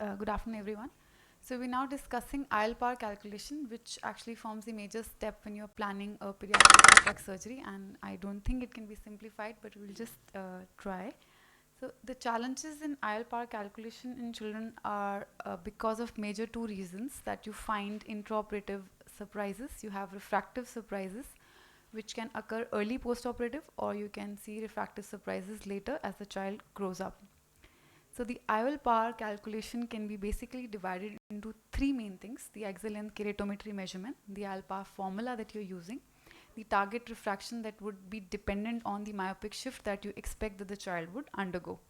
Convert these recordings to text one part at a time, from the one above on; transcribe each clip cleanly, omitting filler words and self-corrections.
Good afternoon, everyone. So we're now discussing IOL power calculation, which actually forms the major step when you're planning a pediatric cataract surgery. And I don't think it can be simplified, but we'll just try. So the challenges in IOL power calculation in children are because of major two reasons that you find intraoperative surprises. You have refractive surprises, which can occur early postoperative, or you can see refractive surprises later as the child grows up. So the IOL power calculation can be basically divided into three main things: the axial length keratometry measurement, the IOL power formula that you're using, the target refraction that would be dependent on the myopic shift that you expect that the child would undergo.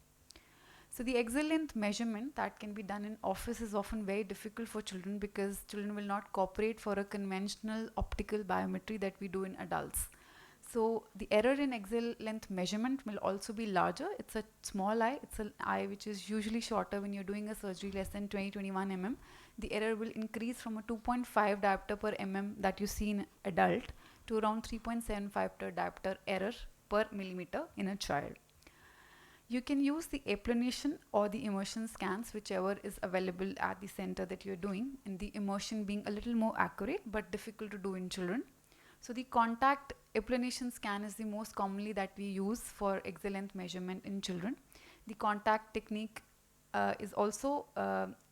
So the axial length measurement that can be done in office is often very difficult for children because children will not cooperate for a conventional optical biometry that we do in adults. So the error in axial length measurement will also be larger. It's a small eye. It's an eye which is usually shorter when you're doing a surgery less than 20-21 mm. The error will increase from a 2.5 diopter per mm that you see in adult to around 3.75 diopter error per millimeter in a child. You can use the applanation or the immersion scans, whichever is available at the center that you're doing, and the immersion being a little more accurate but difficult to do in children. So the contact applanation scan is the most commonly that we use for axial length measurement in children. The contact technique is also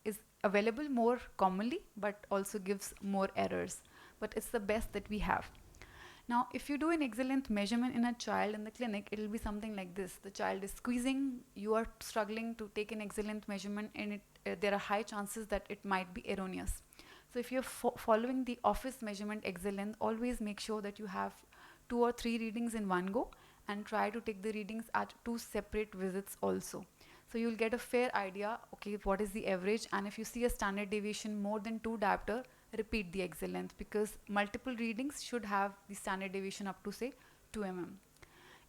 is available more commonly, but also gives more errors. But it's the best that we have. Now, if you do an axial length measurement in a child in the clinic, it will be something like this. The child is squeezing, you are struggling to take an axial length measurement, and there are high chances that it might be erroneous. So if you're following the office measurement axial length, always make sure that you have 2 or 3 readings in one go and try to take the readings at 2 separate visits also. So you'll get a fair idea, okay, what is the average, and if you see a standard deviation more than 2 diopter, repeat the axial length because multiple readings should have the standard deviation up to say 2 mm.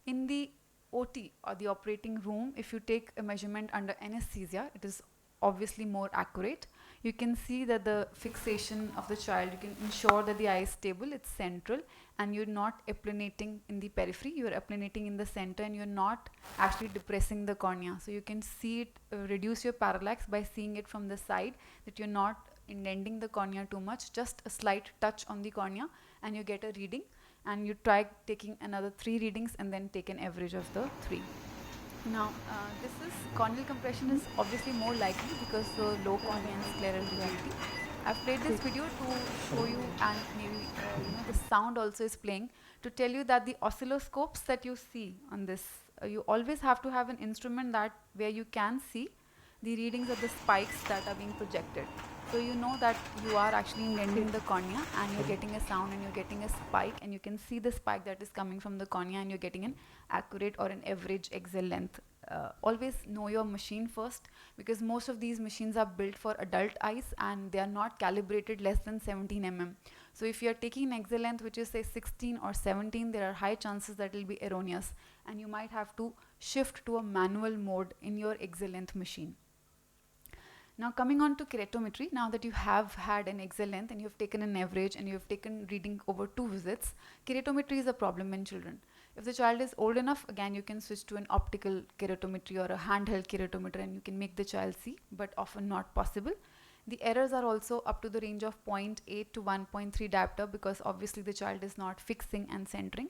In the OT or the operating room, if you take a measurement under anesthesia, it is obviously more accurate. You can see that the fixation of the child, you can ensure that the eye is stable, it's central, and you're not applanating in the periphery, you're applanating in the center, and you're not actually depressing the cornea. So you can see it reduce your parallax by seeing it from the side, that you're not indenting the cornea too much, just a slight touch on the cornea, and you get a reading, and you try taking another 3 readings and then take an average of the 3. Now, this is corneal compression is obviously more likely because the low cornea and scleral reality. I've played this video to show you, and maybe the sound also is playing to tell you that the oscilloscopes that you see on this, you always have to have an instrument that where you can see the readings of the spikes that are being projected. So you know that you are actually indenting the cornea and you're getting a sound and you're getting a spike, and you can see the spike that is coming from the cornea, and you're getting an accurate or an average axial length. Always know your machine first because most of these machines are built for adult eyes and they are not calibrated less than 17 mm. So if you are taking an axial length which is say 16 or 17, there are high chances that it will be erroneous, and you might have to shift to a manual mode in your axial length machine. Now coming on to keratometry, now that you have had an axial length and you have taken an average and you have taken reading over 2 visits, keratometry is a problem in children. If the child is old enough, again you can switch to an optical keratometry or a handheld keratometer and you can make the child see, but often not possible. The errors are also up to the range of 0.8 to 1.3 diopter because obviously the child is not fixing and centering.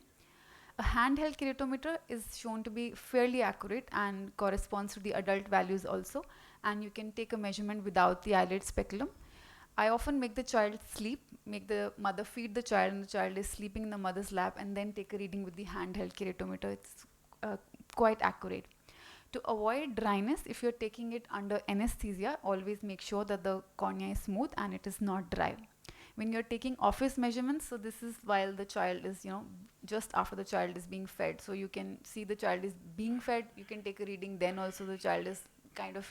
A handheld keratometer is shown to be fairly accurate and corresponds to the adult values also, and you can take a measurement without the eyelid speculum. I often make the child sleep, make the mother feed the child, and the child is sleeping in the mother's lap, and then take a reading with the handheld keratometer. It's quite accurate. To avoid dryness, if you're taking it under anesthesia, always make sure that the cornea is smooth and it is not dry. When you're taking office measurements, so this is while the child is, just after the child is being fed. So you can see the child is being fed, you can take a reading, then also the child is kind of,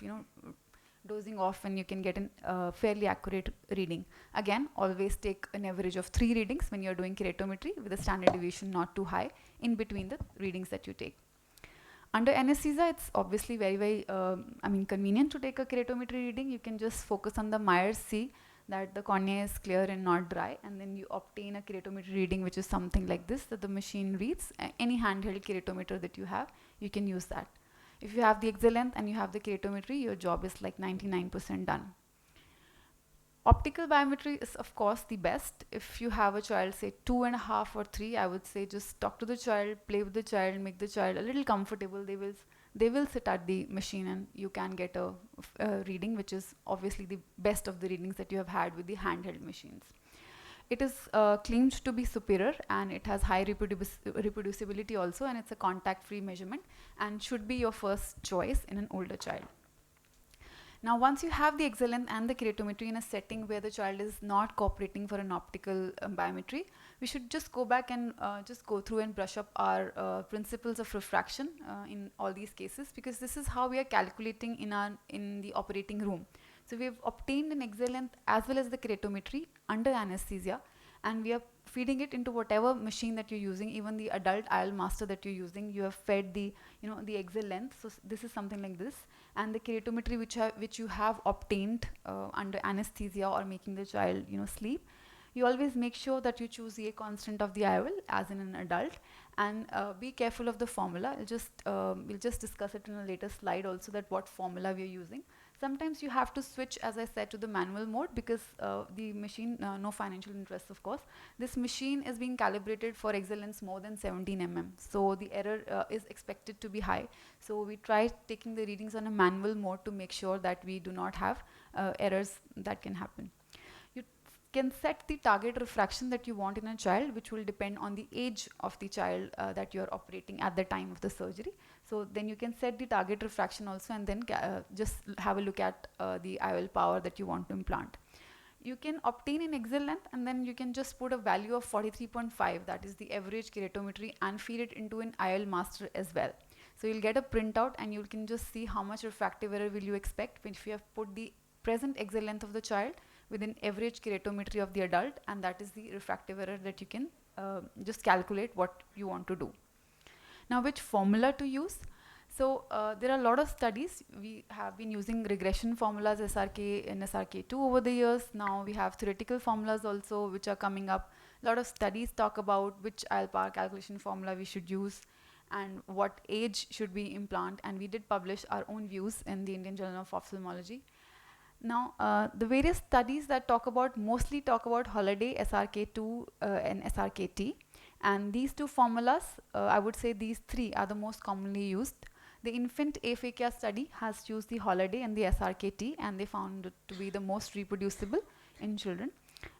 dozing off, and you can get a fairly accurate reading. Again, always take an average of 3 readings when you're doing keratometry with a standard deviation not too high in between the readings that you take. Under anesthesia, it's obviously very convenient to take a keratometry reading. You can just focus on the Myers C, that the cornea is clear and not dry, and then you obtain a keratometry reading which is something like this that the machine reads. Any handheld keratometer that you have, you can use that. If you have the exit length and you have the keratometry, your job is like 99% done. Optical biometry is of course the best. If you have a child say 2.5 or 3, I would say just talk to the child, play with the child, make the child a little comfortable. They will sit at the machine and you can get a reading which is obviously the best of the readings that you have had with the handheld machines. It is claimed to be superior, and it has high reproducibility also, and it's a contact free measurement and should be your first choice in an older child. Now, once you have the exit length and the keratometry in a setting where the child is not cooperating for an optical biometry, we should just go back and just go through and brush up our principles of refraction in all these cases, because this is how we are calculating in the operating room. So we have obtained an exit length as well as the keratometry under anesthesia, and we are feeding it into whatever machine that you're using. Even the adult IOL master that you're using, you have fed the the exit length. So this is something like this, and the keratometry which you have obtained under anesthesia or making the child sleep. You always make sure that you choose the A constant of the IOL as in an adult, and be careful of the formula. We'll just discuss it in a later slide also, that what formula we are using. Sometimes you have to switch, as I said, to the manual mode, because the machine, no financial interest of course, this machine is being calibrated for exit lengths more than 17 mm. So the error is expected to be high. So we try taking the readings on a manual mode to make sure that we do not have errors that can happen. You can set the target refraction that you want in a child, which will depend on the age of the child that you are operating at the time of the surgery. So then you can set the target refraction also, and then just have a look at the IOL power that you want to implant. You can obtain an exit length, and then you can just put a value of 43.5, that is the average keratometry, and feed it into an IOL master as well. So you'll get a printout, and you can just see how much refractive error will you expect if you have put the present exit length of the child with an average keratometry of the adult, and that is the refractive error that you can just calculate what you want to do. Now, which formula to use? So there are a lot of studies. We have been using regression formulas, SRK and SRK2 over the years. Now we have theoretical formulas also which are coming up. A lot of studies talk about which IOL power calculation formula we should use and what age should we implant, and we did publish our own views in the Indian Journal of Ophthalmology. Now, the various studies that mostly talk about holiday, SRK2 and SRKT. And these two formulas, I would say these three are the most commonly used. The infant aphakia study has used the holiday and the SRKT, and they found it to be the most reproducible in children.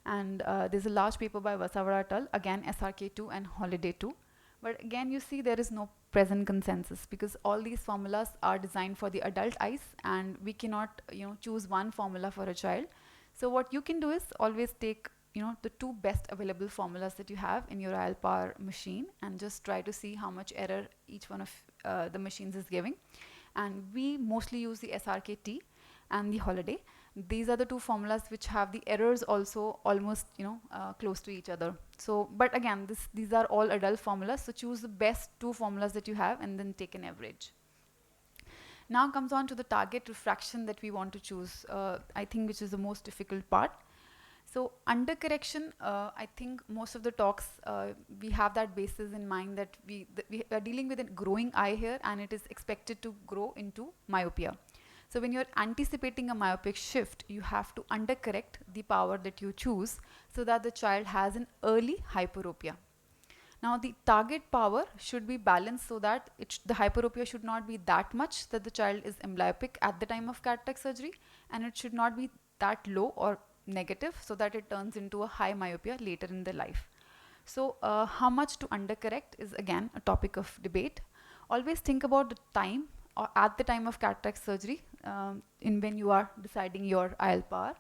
And there's a large paper by Vasavada et al., again SRK2 and holiday 2. But again, you see there is no present consensus, because all these formulas are designed for the adult eyes, and we cannot choose one formula for a child. So what you can do is always take the two best available formulas that you have in your IOL power machine, and just try to see how much error each one of the machines is giving. And we mostly use the SRKT and the holiday. These are the two formulas which have the errors also almost close to each other. So but again, these are all adult formulas, so choose the best two formulas that you have and then take an average. Now comes on to the target refraction that we want to choose, I think, which is the most difficult part. So under correction, I think most of the talks, we have that basis in mind, that we are dealing with a growing eye here, and it is expected to grow into myopia. So when you're anticipating a myopic shift, you have to undercorrect the power that you choose so that the child has an early hyperopia. Now the target power should be balanced so that the hyperopia should not be that much that the child is amblyopic at the time of cataract surgery, and it should not be that low or negative so that it turns into a high myopia later in their life. So how much to undercorrect is again a topic of debate. Always think about the time or at the time of cataract surgery, in when you are deciding your IOL power.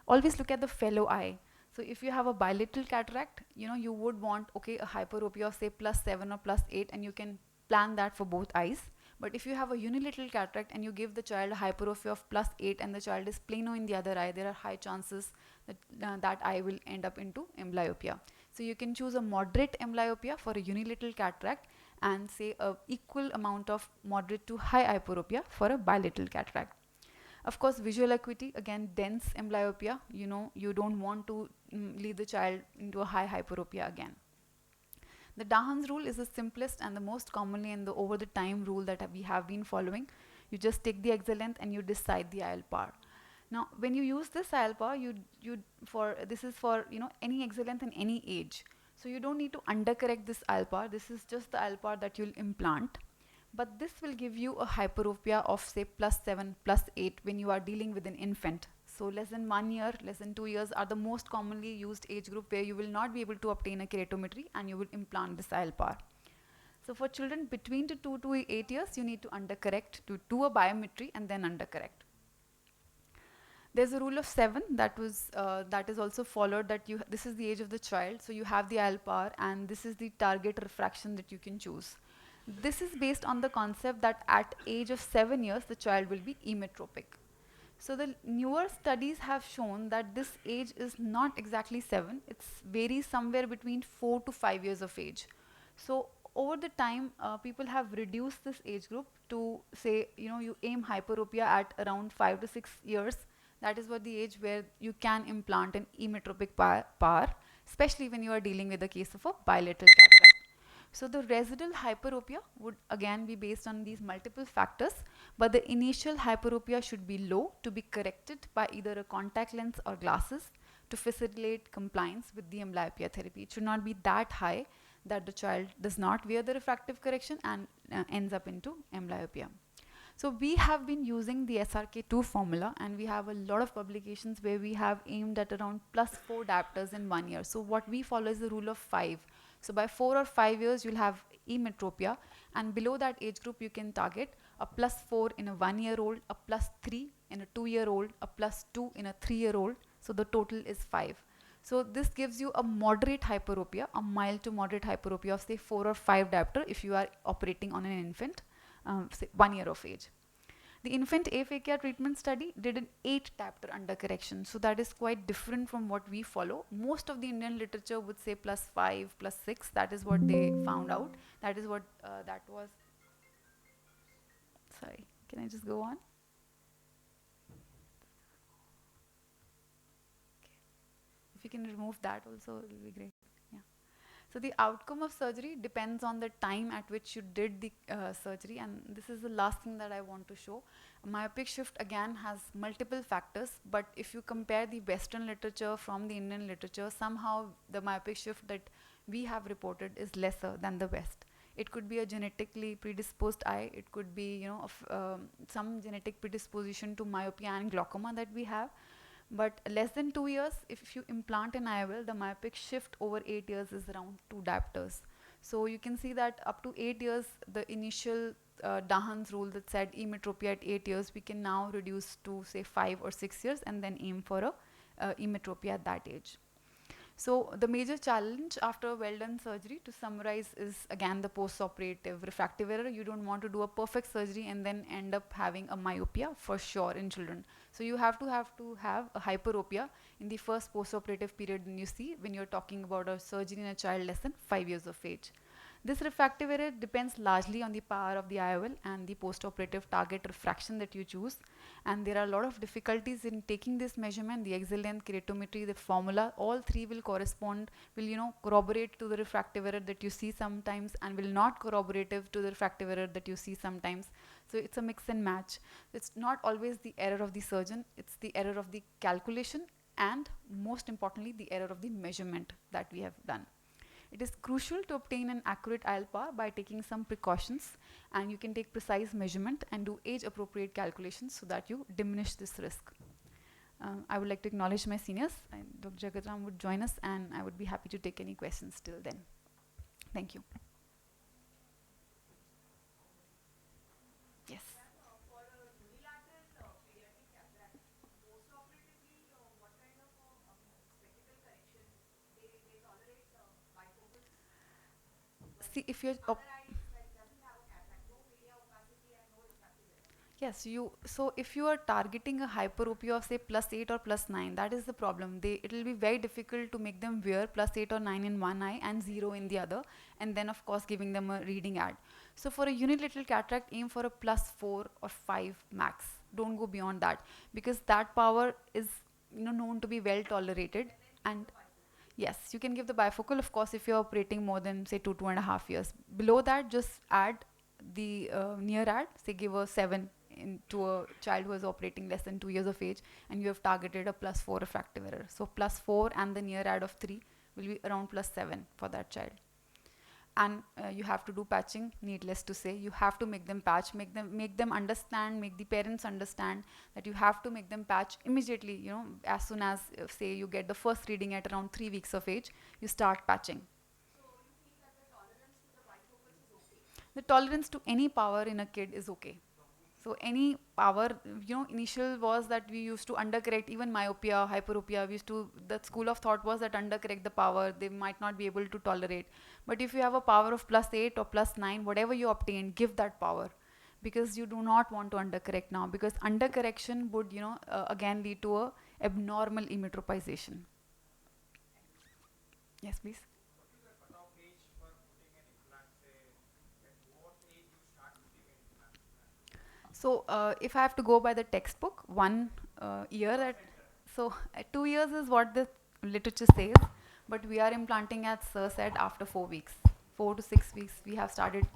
Always look at the fellow eye. So if you have a bilateral cataract, you would want a hyperopia of say +7 or +8, and you can plan that for both eyes. But if you have a unilateral cataract and you give the child a hyperopia of +8 and the child is plano in the other eye, there are high chances that that eye will end up into amblyopia. So you can choose a moderate amblyopia for a unilateral cataract, and say a equal amount of moderate to high hyperopia for a bilateral cataract. Of course, visual acuity, again, dense amblyopia, you don't want to lead the child into a high hyperopia again. The Dahan's rule is the simplest and the most commonly and the over the time rule that we have been following. You just take the exit length and you decide the IOL power. Now, when you use this IOL power, you for this is for any exit length in any age. So you don't need to undercorrect this IOL power. This is just the IOL power that you'll implant. But this will give you a hyperopia of say +7, +8 when you are dealing with an infant. So less than 1 year, less than 2 years are the most commonly used age group where you will not be able to obtain a keratometry and you will implant this IOL power. So for children between the 2 to 8 years, you need to undercorrect to do a biometry and then undercorrect. There's a rule of 7 that is also followed, that this is the age of the child, so you have the IOL power and this is the target refraction that you can choose. This is based on the concept that at age of 7 years the child will be emetropic. So the newer studies have shown that this age is not exactly 7, it varies somewhere between 4 to 5 years of age. So over the time, people have reduced this age group to say, you aim hyperopia at around 5 to 6 years. That is what the age where you can implant an emetropic power, especially when you are dealing with a case of a bilateral cataract. So the residual hyperopia would again be based on these multiple factors, but the initial hyperopia should be low to be corrected by either a contact lens or glasses to facilitate compliance with the amblyopia therapy. It should not be that high that the child does not wear the refractive correction and ends up into amblyopia. So we have been using the SRK2 formula, and we have a lot of publications where we have aimed at around +4 diopters in 1 year. So what we follow is the rule of 5. So by 4 or 5 years, you'll have emetropia, and below that age group, you can target a +4 in a 1-year-old, a +3 in a 2-year-old, a +2 in a 3-year-old. So the total is 5. So this gives you a moderate hyperopia, a mild to moderate hyperopia of say 4 or 5 diopter if you are operating on an infant, say 1 year of age. The infant aphakia treatment study did an 8 diopter undercorrection. So that is quite different from what we follow. Most of the Indian literature would say +5, +6. That is what they found out. That is what that was. Sorry, can I just go on? If you can remove that also, it will be great. Yeah. So the outcome of surgery depends on the time at which you did the surgery, and this is the last thing that I want to show. Myopic shift again has multiple factors, but if you compare the Western literature from the Indian literature, somehow the myopic shift that we have reported is lesser than the West. It could be a genetically predisposed eye. It could be, some genetic predisposition to myopia and glaucoma that we have. But less than 2 years, if you implant an IOL, the myopic shift over 8 years is around 2 diopters. So you can see that up to 8 years, the initial Dahan's rule that said emetropia at 8 years, we can now reduce to say 5 or 6 years and then aim for a emetropia at that age. So the major challenge after a well-done surgery, to summarize, is again the post-operative refractive error. You don't want to do a perfect surgery and then end up having a myopia for sure in children. So you have to have a hyperopia in the first post-operative period when you're talking about a surgery in a child less than 5 years of age. This refractive error depends largely on the power of the IOL and the post-operative target refraction that you choose. And there are a lot of difficulties in taking this measurement. The exit length, keratometry, the formula, all three will corroborate to the refractive error that you see sometimes and will not corroborative to the refractive error that you see sometimes. So it's a mix and match. It's not always the error of the surgeon, it's the error of the calculation and most importantly the error of the measurement that we have done. It is crucial to obtain an accurate IOL power by taking some precautions, and you can take precise measurement and do age appropriate calculations so that you diminish this risk. I would like to acknowledge my seniors. Dr. Jagatram would join us, and I would be happy to take any questions till then. Thank you. Yes. See, if you're yes, so if you are targeting a hyperopia of say +8 or +9, that is the problem. It will be very difficult to make them wear +8 or 9 in one eye and 0 in the other, and then of course giving them a reading ad. So for a unilateral cataract, aim for a +4 or 5 max. Don't go beyond that, because that power is known to be well tolerated. And Yes, you can give the bifocal, of course, if you're operating more than, say, 2.5 years. Below that, just add the near add, say, give a 7 to a child who is operating less than 2 years of age, and you have targeted a +4 refractive error. So +4 and the near add of 3 will be around +7 for that child. And you have to do patching, needless to say. You have to make them patch, make them understand, make the parents understand that you have to make them patch immediately. As soon as, say, you get the first reading at around 3 weeks of age, you start patching. The tolerance to any power in a kid is okay. So any power, initial was that we used to undercorrect even myopia, hyperopia. The school of thought was that undercorrect the power, they might not be able to tolerate. But if you have a power of +8 or +9, whatever you obtain, give that power. Because you do not want to undercorrect now, because undercorrection would, again lead to a abnormal emmetropization. Yes, please. So if I have to go by the textbook, 1 year so 2 years is what the literature says, but we are implanting, as Sir said, after 4 weeks. 4 to 6 weeks we have started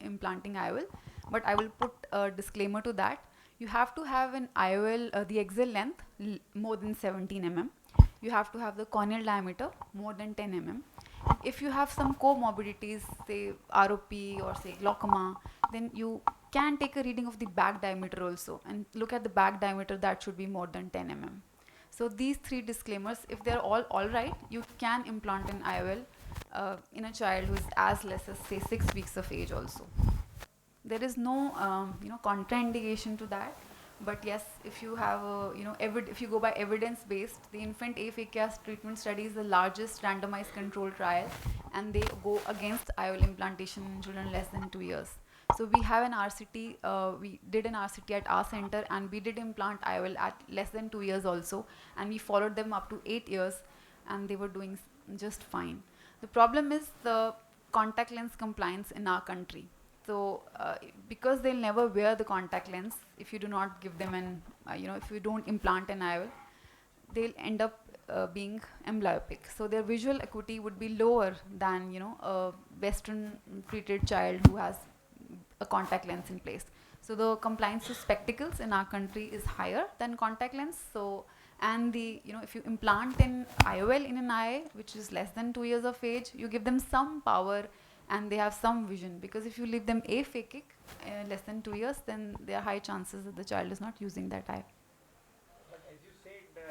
implanting IOL, but I will put a disclaimer to that. You have to have an IOL, the axial length more than 17 mm. You have to have the corneal diameter more than 10 mm. If you have some comorbidities, say ROP or say glaucoma, then you can take a reading of the back diameter also, and look at the back diameter, that should be more than 10 mm. So these 3 disclaimers, if they're all right, you can implant an IOL in a child who is as less as, say, 6 weeks of age also. There is no contraindication to that. But yes, if you have if you go by evidence based, the infant aphakias treatment study is the largest randomized control trial, and they go against IOL implantation in children less than 2 years. So we have an RCT, we did an RCT at our center, and we did implant IOL at less than 2 years also, and we followed them up to 8 years, and they were doing just fine. The problem is the contact lens compliance in our country. So because they'll never wear the contact lens, if you do not give them an, if you don't implant an IOL, they'll end up being amblyopic. So their visual acuity would be lower than, a Western treated child who has a contact lens in place. So the compliance to spectacles in our country is higher than contact lens. So, and if you implant an IOL in an eye which is less than 2 years of age, you give them some power and they have some vision. Because if you leave them aphakic less than 2 years, then there are high chances that the child is not using that eye. But as you said, the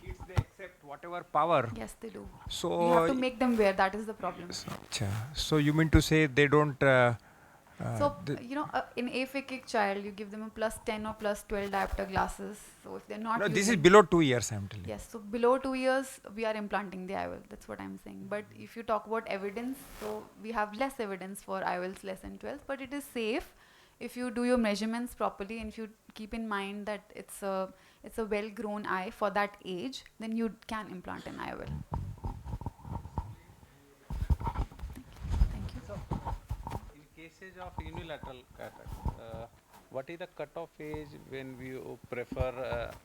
kids, they accept whatever power. Yes, they do. So you have to make them wear. That is the problem. So you mean to say they don't? In aphakic child, you give them a +10 or +12 diopter glasses. So if they're not No, this is below 2 years, I'm telling. Yes, so below 2 years, we are implanting the IOL. That's what I'm saying. But if you talk about evidence, so we have less evidence for IOLs less than 12, but it is safe if you do your measurements properly, and if you keep in mind that it's a well-grown eye for that age, then you can implant an IOL. Thank you. So, in cases of unilateral cataract, what is the cutoff age when you prefer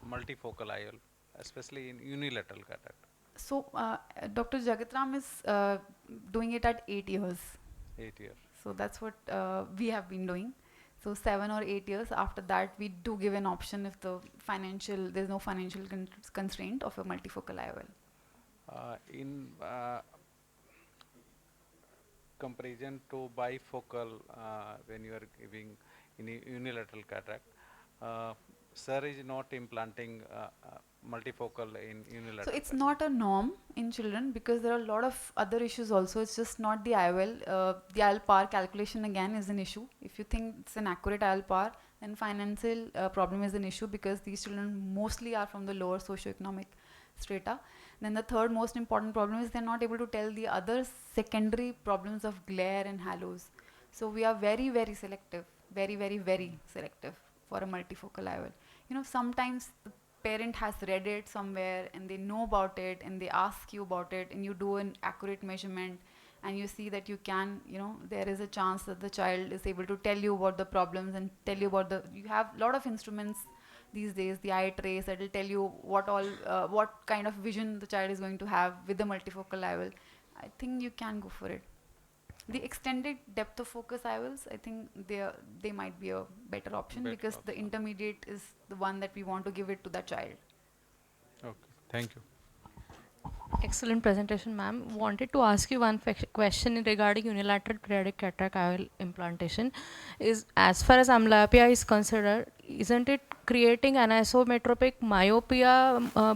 multifocal IOL, especially in unilateral cataract? So, Dr. Jagatram is doing it at 8 years. 8 years. So that's what we have been doing. So 7 or 8 years after that, we do give an option if there's no financial constraint of a multifocal IOL. In comparison to bifocal, when you are giving in unilateral cataract, sir is not implanting multifocal in unilateral. So it's not a norm in children because there are a lot of other issues also. It's just not the IOL. The IOL power calculation again is an issue. If you think it's an accurate IOL power, then financial problem is an issue because these children mostly are from the lower socioeconomic strata. Then the third most important problem is they're not able to tell the other secondary problems of glare and halos. So we are very, very selective, very, very, very selective for a multifocal IOL. Sometimes the parent has read it somewhere and they know about it and they ask you about it and you do an accurate measurement and you see that you can, there is a chance that the child is able to tell you about the problems and tell you about you have a lot of instruments. these days, the eye trace that will tell you what kind of vision the child is going to have with the multifocal IOL. I think you can go for it. The extended depth of focus IOLs, I think they might be a better option Better because the option. intermediate is the one that we want to give it to that child. Okay, thank you. Excellent presentation, ma'am. Wanted to ask you one question regarding unilateral periodic cataract IOL implantation. Is as far as amblyopia is concerned, isn't it creating anisometropic myopia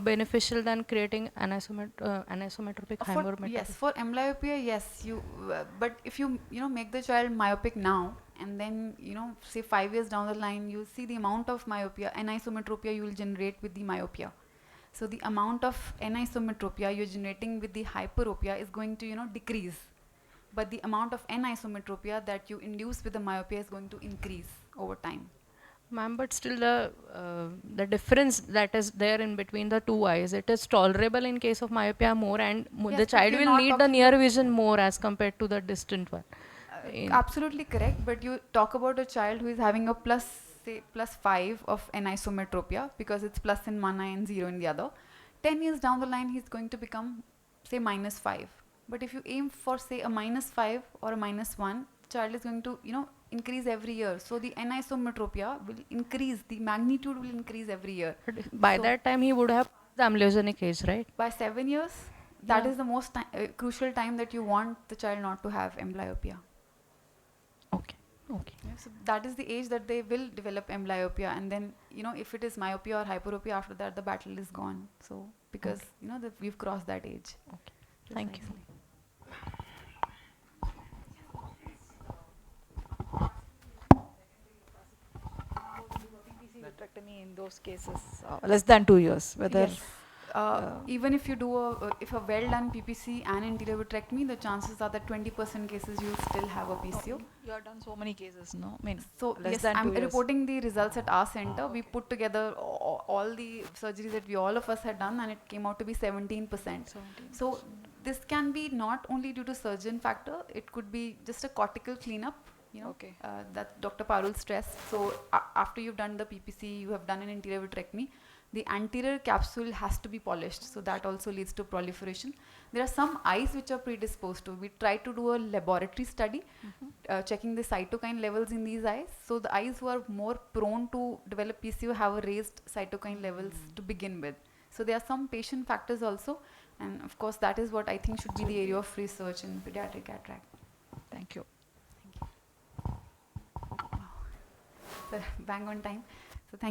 beneficial than creating anisometropic hypermetropic? Yes, for amblyopia, yes. But if you make the child myopic now, and then say 5 years down the line, you see the amount of myopia, anisometropia you will generate with the myopia. So the amount of anisometropia you're generating with the hyperopia is going to decrease, but the amount of anisometropia that you induce with the myopia is going to increase over time. Ma'am, but still the difference that is there in between the two eyes, it is tolerable in case of myopia more, and Yes, the but child we're will not need the talking near vision more as compared to the distant one. Absolutely correct, but you talk about a child who is having a say +5 of anisometropia because it's plus in one eye and 0 in the other. 10 years down the line, he's going to become, say, -5. But if you aim for, say, a -5 or a -1, the child is going to, increase every year. So the anisometropia will increase, the magnitude will increase every year. By So that time, he would have the amblyogenic age, right? by 7 years, that Yeah. is the most crucial time that you want the child not to have amblyopia. Okay. Okay. Yeah, so that is the age that they will develop amblyopia, and then if it is myopia or hyperopia after that, the battle is gone. So because we've crossed that age. Okay. Thank you. Precisely. PPC vitrectomy in those cases, less than 2 years, whether Yes. Even if you do if a well done PPC and anterior vitrectomy, the chances are that 20% cases you still have a PCO. you have done so many cases, no? I mean, So less yes, than I'm 2 years. reporting the results at our center. We put together all the surgeries that all of us had done, and it came out to be 17%. 17%. So this can be not only due to surgeon factor, it could be just a cortical cleanup, Okay. that Dr. Parul stressed. So after you've done the PPC, you have done an anterior vitrectomy, the anterior capsule has to be polished. So that also leads to proliferation. There are some eyes which are predisposed to. We try to do a laboratory study, checking the cytokine levels in these eyes. So the eyes who are more prone to develop PCO have a raised cytokine levels to begin with. So there are some patient factors also, and of course that is what I think should be the area of research in pediatric cataract. Thank you. So bang on time. So thank you.